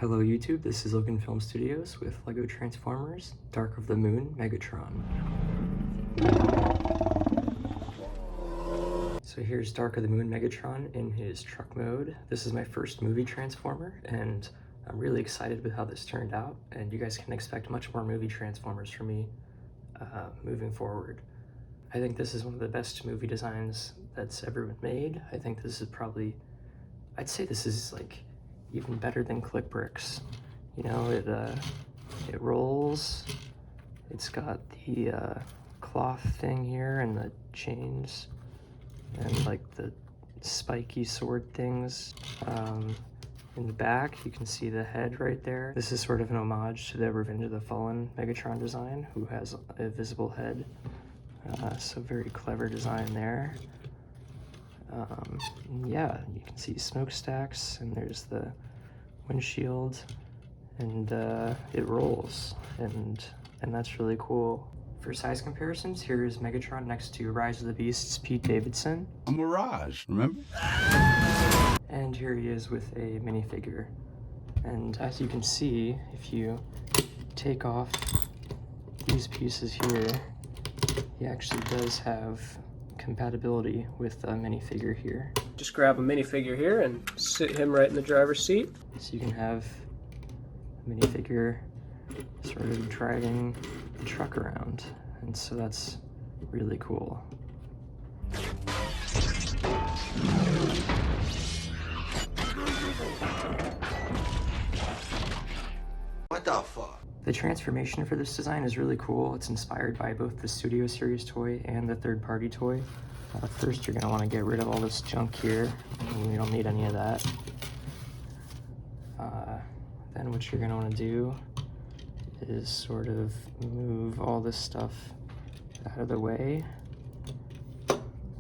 Hello YouTube, this is Logan Film Studios with LEGO Transformers Dark of the Moon Megatron. So here's Dark of the Moon Megatron in his truck mode. This is my first movie Transformer, and I'm really excited with how this turned out, and you guys can expect much more movie Transformers from me moving forward. I think this is one of the best movie designs that's ever been made. I think this is probably, I'd say this is like even better than Click Bricks. You know, it rolls. It's got the cloth thing here and the chains and like the spiky sword things. In the back, you can see the head right there. This is sort of an homage to the Revenge of the Fallen Megatron design, who has a visible head. So very clever design there. Yeah, you can see smokestacks, and there's the windshield, and it rolls, and that's really cool. For size comparisons, here is Megatron next to Rise of the Beasts' Pete Davidson. A Mirage, remember? And here he is with a minifigure. And as you can see, if you take off these pieces here, he actually does have compatibility with a minifigure here. Just grab a minifigure here and sit him right in the driver's seat. So you can have a minifigure sort of dragging the truck around, and so that's really cool. What the fuck? The transformation for this design is really cool. It's inspired by both the Studio Series toy and the third-party toy. First, you're gonna want to get rid of all this junk here. We don't need any of that. Then what you're gonna want to do is sort of move all this stuff out of the way,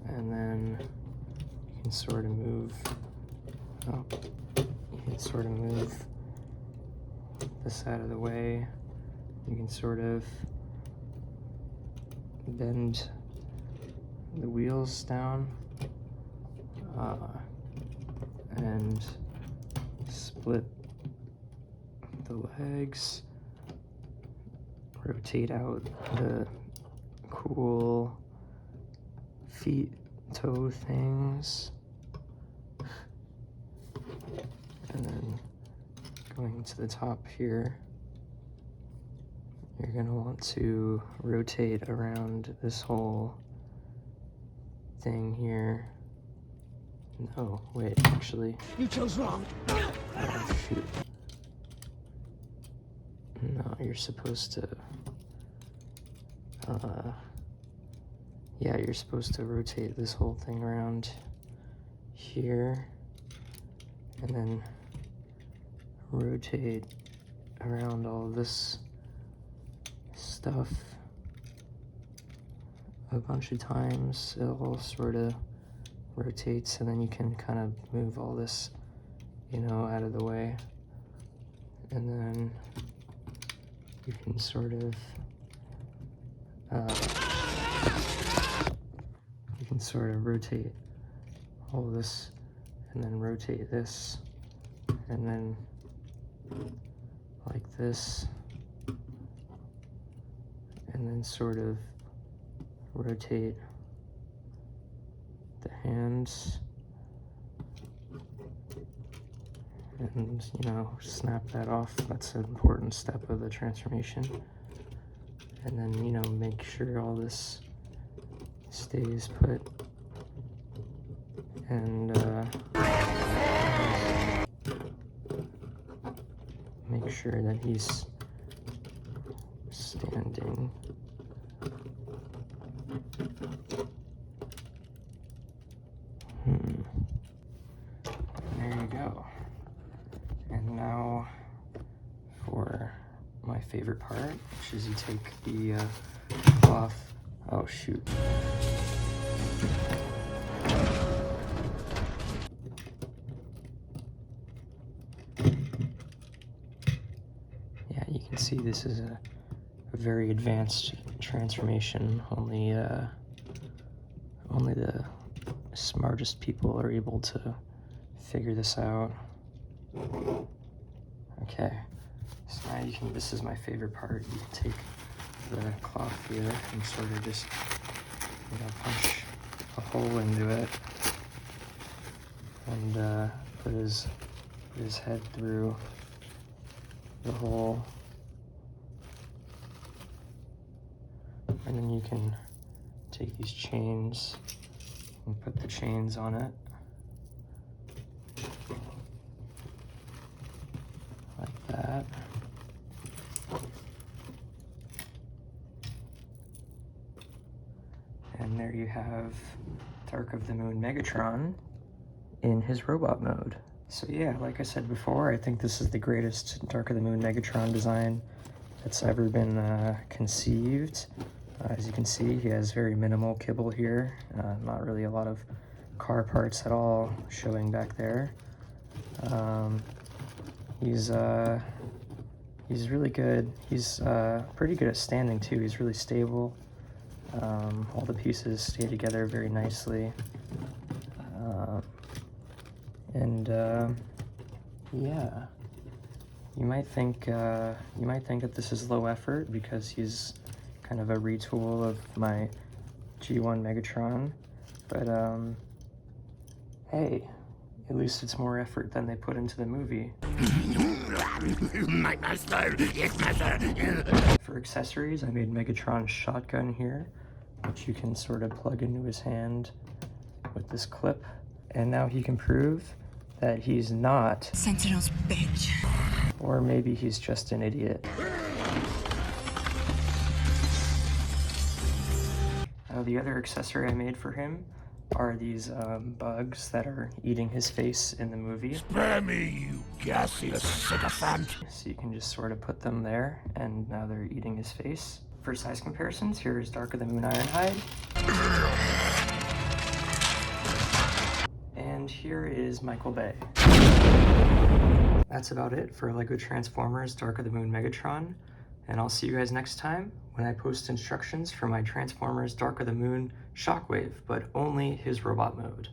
and then you can sort of move. You can sort of move this out of the way. You can sort of bend the wheels down and split the legs, rotate out the cool feet, toe things, and then going to the top here, you're going to want to rotate around this whole thing here. No, wait, actually. You chose wrong. Oh, shoot. No, you're supposed to, yeah, you're supposed to rotate this whole thing around here, and then rotate around all of this stuff a bunch of times. It all sort of rotates, and then you can kind of move all this, you know, out of the way, and then you can sort of rotate all this, and then rotate this, and then like this, and then sort of rotate the hands, and, you know, snap that off. That's an important step of the transformation. And then, you know, make sure all this stays put, and make sure that he's standing. There you go. And now for my favorite part, which is you take the cloth. Oh shoot. Yeah, you can see this is a very advanced transformation. Only the smartest people are able to figure this out. Okay, so now you can, this is my favorite part, you can take the cloth here and sort of just, you know, punch a hole into it and put his head through the hole. And then you can take these chains and put the chains on it. Like that. And there you have Dark of the Moon Megatron in his robot mode. So yeah, like I said before, I think this is the greatest Dark of the Moon Megatron design that's ever been conceived. As you can see, he has very minimal kibble here, not really a lot of car parts at all showing back there. He's really good. He's pretty good at standing too. He's really stable. All the pieces stay together very nicely. Yeah, you might think that this is low effort because he's kind of a retool of my G1 Megatron, but hey, at least it's more effort than they put into the movie. My master, yes, master. For accessories, I made Megatron's shotgun here, which you can sort of plug into his hand with this clip, and now he can prove that he's not Sentinel's bitch. Or maybe he's just an idiot. The other accessory I made for him are these bugs that are eating his face in the movie. Spare me, you gaseous sycophant! So you can just sort of put them there, and now they're eating his face. For size comparisons, here's Dark of the Moon Ironhide. And here is Michael Bay. That's about it for LEGO Transformers Dark of the Moon Megatron. And I'll see you guys next time when I post instructions for my Transformers Dark of the Moon Shockwave, but only his robot mode.